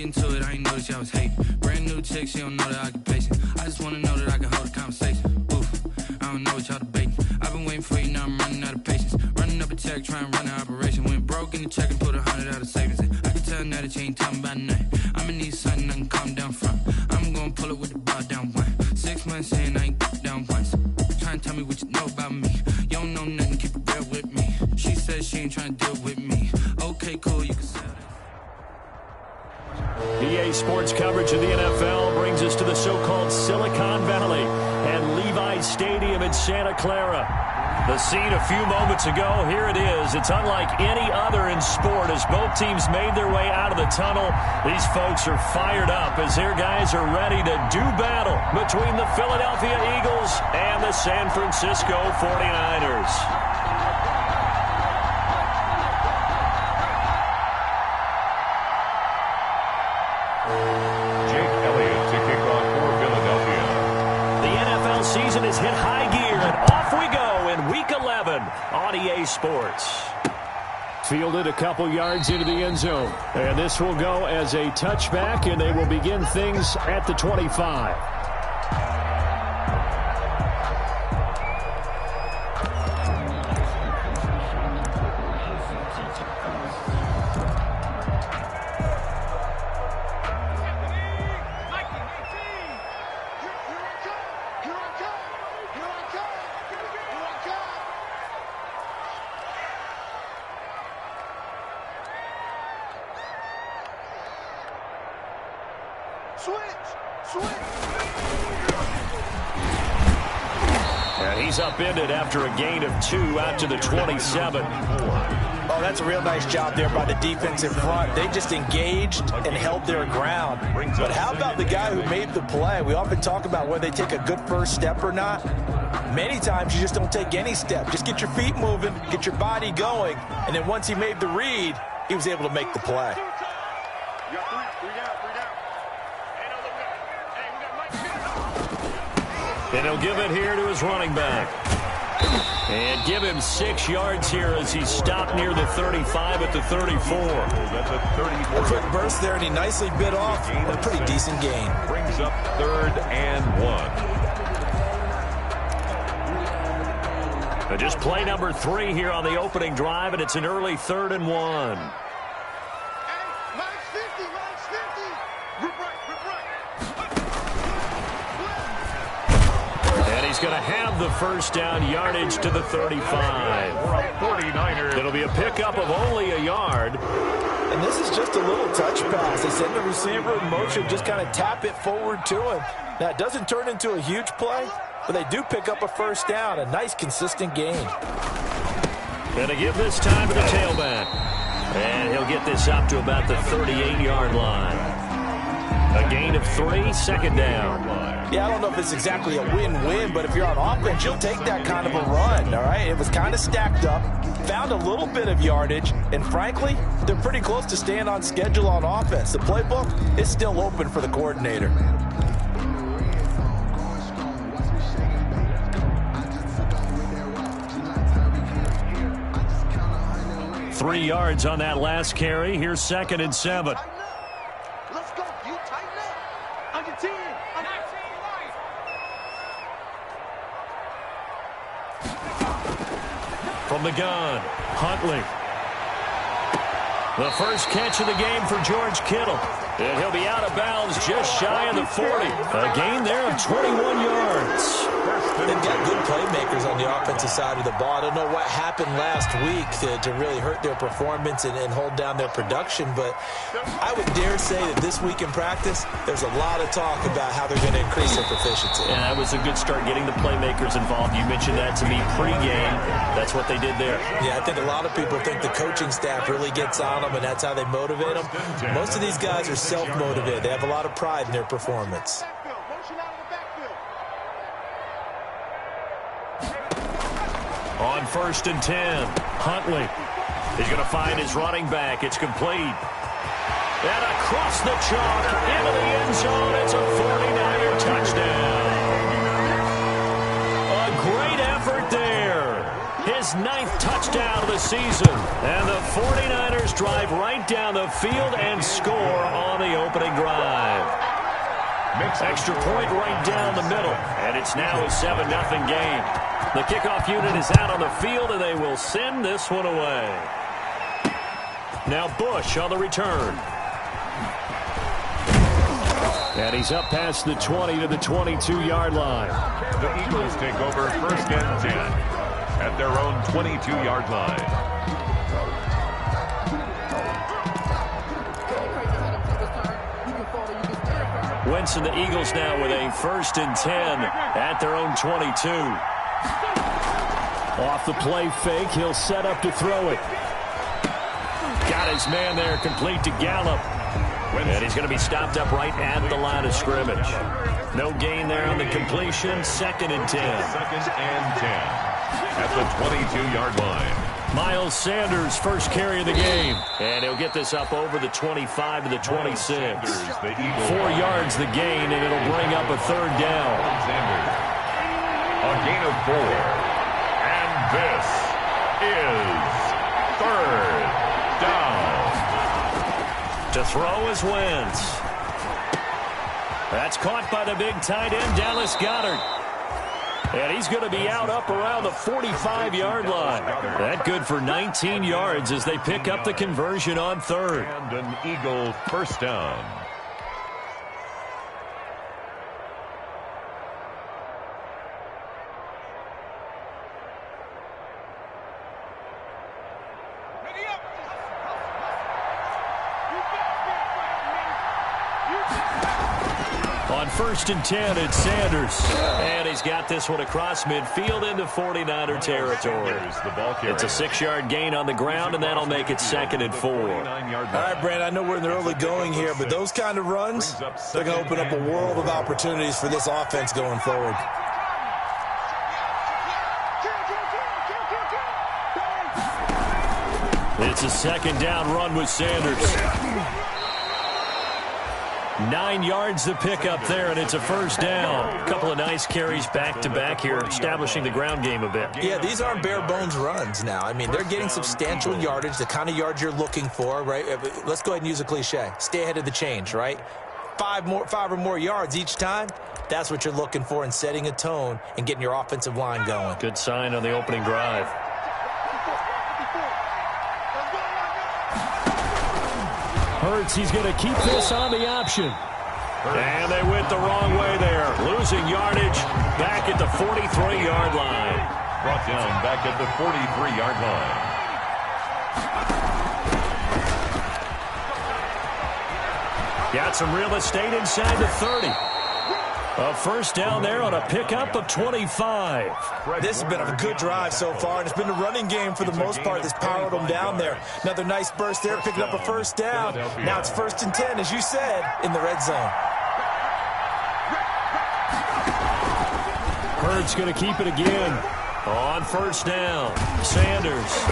we into it, I ain't noticed y'all was hating. Brand new chick, she don't know the occupation. I just wanna know that I can hold a conversation. Oof, I don't know what y'all debating. I've been waiting for you, now I'm running out of patience. Running up a check, trying to run an operation. Went broke in the check and put 100 out of savings in. I can tell now that you ain't talking about nothing. I'ma need something I can calm down from. I'm gonna pull it with the bar down one. 6 months in, I ain't down once. Trying to tell me what you know about me. You don't know nothing, keep it real with me. She says she ain't trying to deal with me. Okay, cool, you can sell that. EA Sports coverage of the NFL brings us to the so-called Silicon Valley and Levi's Stadium in Santa Clara. The scene a few moments ago, here it is. It's unlike any other in sport as both teams made their way out of the tunnel. These folks are fired up as their guys are ready to do battle between the Philadelphia Eagles and the San Francisco 49ers. Season has hit high gear, and off we go in Week 11 on EA Sports. Fielded a couple yards into the end zone, and this will go as a touchback, and they will begin things at the 25. And he's upended after a gain of 2 out to the 27. Oh, that's a real nice job there by the defensive front. They just engaged and held their ground. But how about the guy who made the play? We often talk about whether they take a good first step or not. Many times you just don't take any step. Just get your feet moving, get your body going, and then once he made the read, he was able to make the play. And he'll give it here to his running back. And give him 6 yards here as he stopped near the 35 at the 34. That's a 34. A quick burst there, and he nicely bit off. A pretty decent gain. Brings up 3rd and 1. Just play number 3 here on the opening drive, and it's an early 3rd and 1. He's going to have the first down, yardage to the 35. It'll be a pickup of only a yard. And this is just a little touch pass. They send the receiver in motion, just kind of tap it forward to him. Now, it doesn't turn into a huge play, but they do pick up a first down, a nice, consistent gain. Going to give this time to the tailback. And he'll get this up to about the 38-yard line. A gain of 3, second down. Yeah, I don't know if it's exactly a win-win, but if you're on offense, you'll take that kind of a run, all right? It was kind of stacked up, found a little bit of yardage, and frankly, they're pretty close to staying on schedule on offense. The playbook is still open for the coordinator. Three yards on that last carry. Here's 2nd and 7. Let's go. You tighten up. On your team. From the gun, Huntley. The first catch of the game for George Kittle. And he'll be out of bounds just shy of the 40. A gain there of 21 yards. They've got good playmakers on the offensive side of the ball. I don't know what happened last week to really hurt their performance and hold down their production, but I would dare say that this week in practice, there's a lot of talk about how they're going to increase their proficiency. And that was a good start, getting the playmakers involved. You mentioned that to me pregame. That's what they did there. Yeah, I think a lot of people think the coaching staff really gets on them, and that's how they motivate them. Most of these guys are self-motivated. They have a lot of pride in their performance. On 1st and 10, Huntley. He's going to find his running back. It's complete. And across the chalk, into the end zone. It's a 49er touchdown. A great effort there. his 9th touchdown of the season. And the 49ers drive right down the field and score on the opening drive. Extra point right down the middle, and it's now a 7-0 game. The kickoff unit is out on the field, and they will send this one away. Now Bush on the return. And he's up past the 20 to the 22-yard line. The Eagles take over 1st and 10 at their own 22-yard line. Wentz and the Eagles now with a 1st and 10 at their own 22. Off the play fake, he'll set up to throw it. Got his man there, complete to Gallup. And he's going to be stopped up right at the line of scrimmage. No gain there on the completion. 2nd and 10. 2nd and 10 at the 22-yard line. Miles Sanders, first carry of the game. And he'll get this up over the 25 to the 26. 4 yards the gain, and it'll bring up a 3rd down. Sanders, a gain of 4. And this is 3rd down. To throw is Wentz. That's caught by the big tight end, Dallas Goedert. And he's going to be out up around the 45-yard line. That good for 19 yards as they pick up the conversion on 3rd. And an Eagle 1st down. On 1st and 10, it's Sanders. And he's got this one across midfield into 49er territory. It's a 6-yard gain on the ground, and that'll make it 2nd and 4. All right, Brand, I know we're in the early going here, but those kind of runs, they're going to open up a world of opportunities for this offense going forward. It's a 2nd down run with Sanders. 9 yards to pick up there, and it's a 1st down. A couple of nice carries back-to-back here, establishing the ground game a bit. Yeah, these aren't bare-bones runs now. I mean, they're getting substantial yardage, the kind of yards you're looking for, right? Let's go ahead and use a cliche. Stay ahead of the change, right? 5 or more yards each time, that's what you're looking for in setting a tone and getting your offensive line going. Good sign on the opening drive. Hurts, he's going to keep this on the option. And they went the wrong way there. Losing yardage back at the 43-yard line. Brought down back at the 43-yard line. Got some real estate inside the 30. A 1st down there on a pickup of 25. This has been a good drive so far, and it's been the running game for the most part that's powered them down there. Another nice burst there, picking up a 1st down. Now it's 1st and 10, as you said, in the red zone. Hurts going to keep it again. On 1st down, Sanders.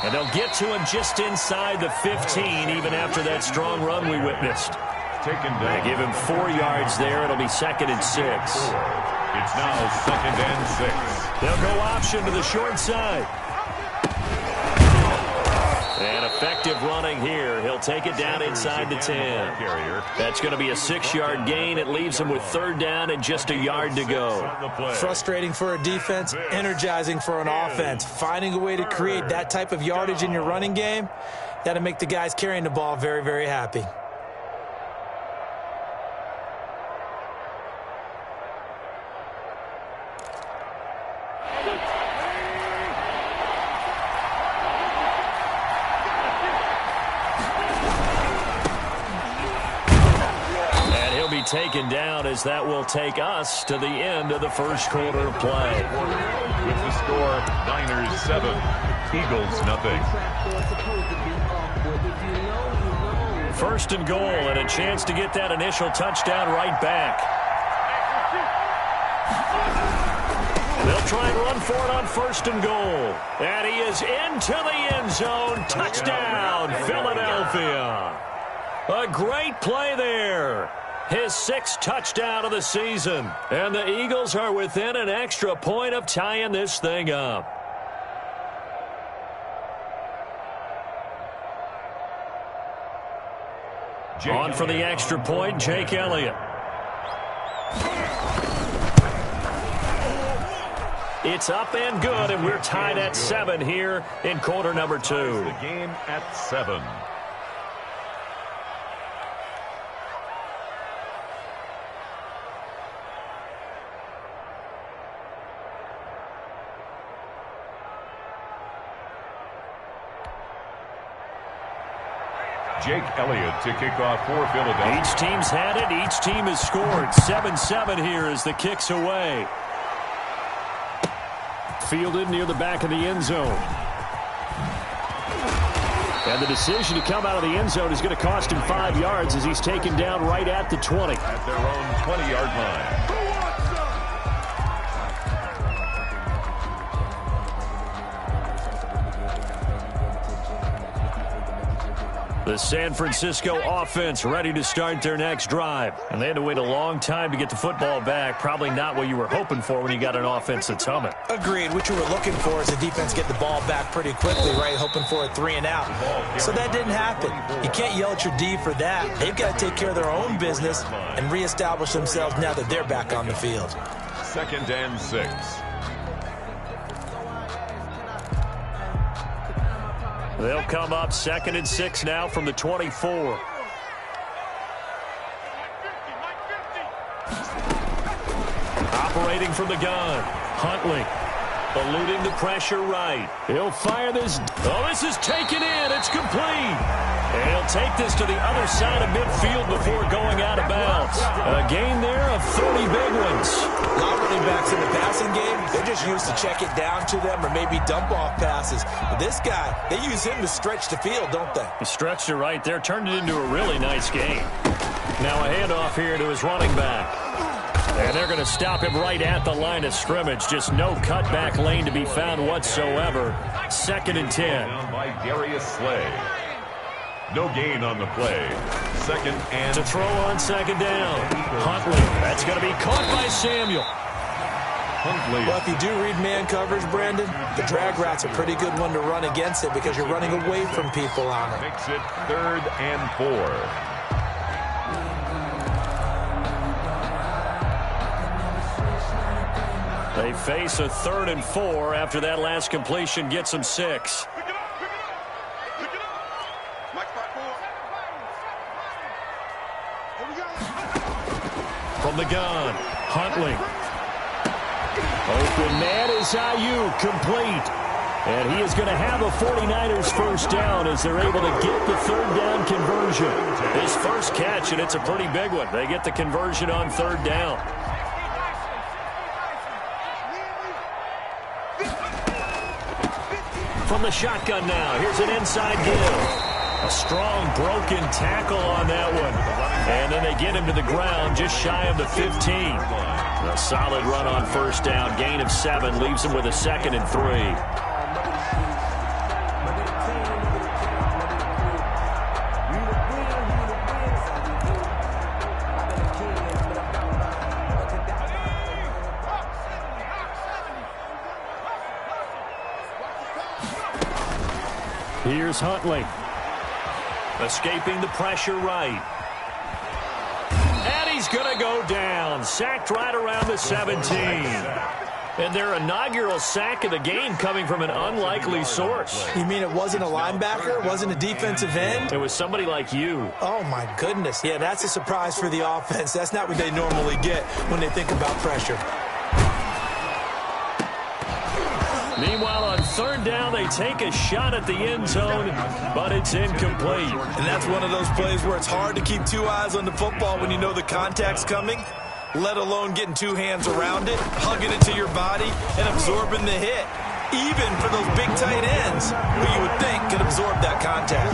And they'll get to him just inside the 15, even after that strong run we witnessed. They give him 4 yards there. It'll be 2nd and 6. It's now 2nd and 6. They'll go option to the short side. And effective running here. He'll take it down inside the 10. That's going to be a 6-yard gain. It leaves him with 3rd down and just a yard to go. Frustrating for a defense, energizing for an offense. Finding a way to create that type of yardage in your running game, that'll make the guys carrying the ball very, very happy. Taken down as that will take us to the end of the 1st quarter of play. With the score, Niners 7, Eagles nothing. 1st and goal and a chance to get that initial touchdown right back. They'll try and run for it on 1st and goal. And he is into the end zone. Touchdown, Philadelphia. A great play there. His 6th touchdown of the season. And the Eagles are within an extra point of tying this thing up. On for the extra point, Jake Elliott. It's up and good, and we're tied at 7 here in quarter number 2. The game at 7. Jake Elliott to kick off for Philadelphia. Each team's had it. Each team has scored. 7-7 here as the kick's away. Fielded near the back of the end zone. And the decision to come out of the end zone is going to cost him 5 yards as he's taken down right at the 20. At their own 20-yard line. The San Francisco offense ready to start their next drive. And they had to wait a long time to get the football back. Probably not what you were hoping for when you got an offense that's humming. Agreed. What you were looking for is the defense get the ball back pretty quickly, right? Hoping for a 3 and out. So that didn't happen. You can't yell at your D for that. They've got to take care of their own business and reestablish themselves now that they're back on the field. 2nd and 6. They'll come up 2nd and 6 now from the 24. Operating from the gun. Huntley eluding the pressure right. He'll fire this. Oh, this is taken in. It's complete. And he'll take this to the other side of midfield before going out of bounds. A gain there of 30 big ones. A lot of running backs in the passing game, they're just used to check it down to them or maybe dump off passes. But this guy, they use him to stretch the field, don't they? He stretched it right there, turned it into a really nice game. Now a handoff here to his running back. And they're going to stop him right at the line of scrimmage. Just no cutback lane to be found whatsoever. 2nd and 10. Down by Darius Slay. No gain on the play. 2nd and to throw on 2nd down. Huntley. That's going to be caught by Samuel. Huntley. Well, if you do read man coverage, Brandon, the drag route's a pretty good one to run against it because you're running away from people on it. Makes it 3rd and 4. They face a 3rd and 4 after that last completion gets them 6. From the gun, Huntley. Open man is Ayuk, complete. And he is going to have a 49ers first down as they're able to get the 3rd down conversion. His first catch, and it's a pretty big one. They get the conversion on 3rd down. From the shotgun now, here's an inside give. A strong broken tackle on that one. And then they get him to the ground just shy of the 15. A solid run on first down. Gain of 7 leaves him with a 2nd and 3. Here's Huntley. Escaping the pressure right. And he's going to go down. Sacked right around the 17. And their inaugural sack of the game coming from an unlikely source. You mean it wasn't a linebacker? It wasn't a defensive end? It was somebody like you. Oh, my goodness. Yeah, that's a surprise for the offense. That's not what they normally get when they think about pressure. Meanwhile, on 3rd down, they take a shot at the end zone, but it's incomplete. And that's one of those plays where it's hard to keep 2 eyes on the football when you know the contact's coming, let alone getting 2 hands around it, hugging it to your body, and absorbing the hit. Even for those big tight ends, who you would think could absorb that contact.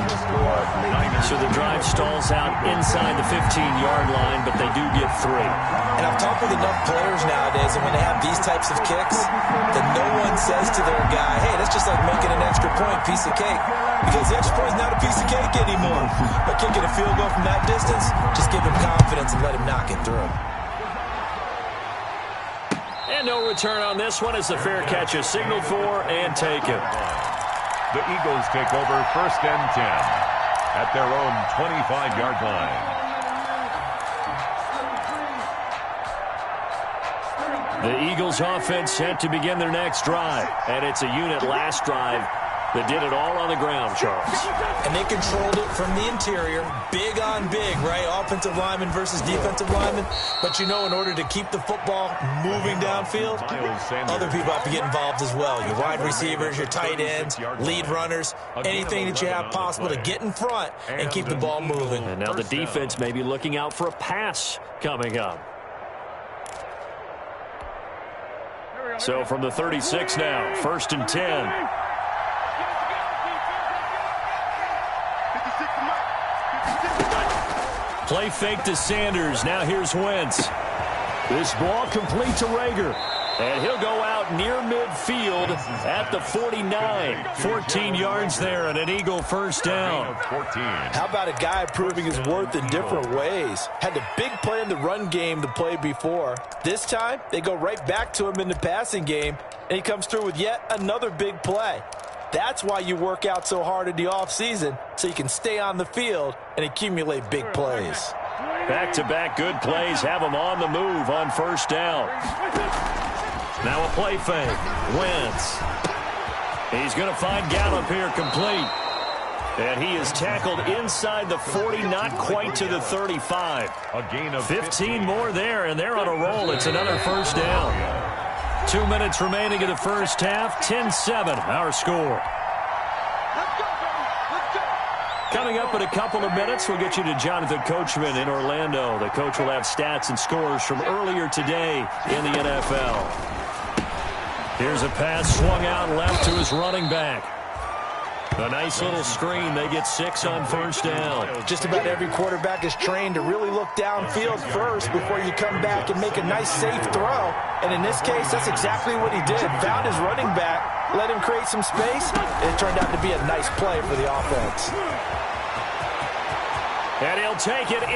So the drive stalls out inside the 15-yard line, but they do get 3. And I've talked with enough players nowadays, and when they have these types of kicks, that no one says to their guy, hey, that's just like making an extra point, piece of cake. Because the extra point is not a piece of cake anymore. But kicking a field goal from that distance, just give him confidence and let him knock it through. And no return on this one as the fair catch is signaled for and taken. The Eagles take over 1st and 10. at their own 25-yard line. The Eagles offense set to begin their next drive. And it's a unit last drive that did it all on the ground, Charles. And they controlled it from the interior. Big on big, right? Offensive lineman versus defensive lineman. But you know, in order to keep the football moving downfield, other people have to get involved as well. Your wide receivers, your tight ends, lead runners, anything that you have possible to get in front and keep the ball moving. And now the defense may be looking out for a pass coming up. So from the 36 now, 1st and 10. Play fake to Sanders. Now here's Wentz. This ball complete to Rager. And he'll go out near midfield at the 49. 14 yards there and an Eagle first down. How about a guy proving his worth in different ways? Had a big play in the run game the play before. This time, they go right back to him in the passing game, and he comes through with yet another big play. That's why you work out so hard in the offseason, so you can stay on the field and accumulate big plays. Back-to-back good plays have him on the move on first down. Now a play fake. Wentz. He's going to find Gallup here complete. And he is tackled inside the 40, not quite to the 35. A gain of 15 more there, and they're on a roll. It's another first down. 2 minutes remaining in the first half. 10-7, our score. Coming up in a couple of minutes, we'll get you to Jonathan Coachman in Orlando. The coach will have stats and scores from earlier today in the NFL. Here's a pass swung out left to his running back. A nice little screen. They get 6 on first down. Just about every quarterback is trained to really look downfield first before you come back and make a nice, safe throw. And in this case, that's exactly what he did. Found his running back, let him create some space, and it turned out to be a nice play for the offense. And he'll take it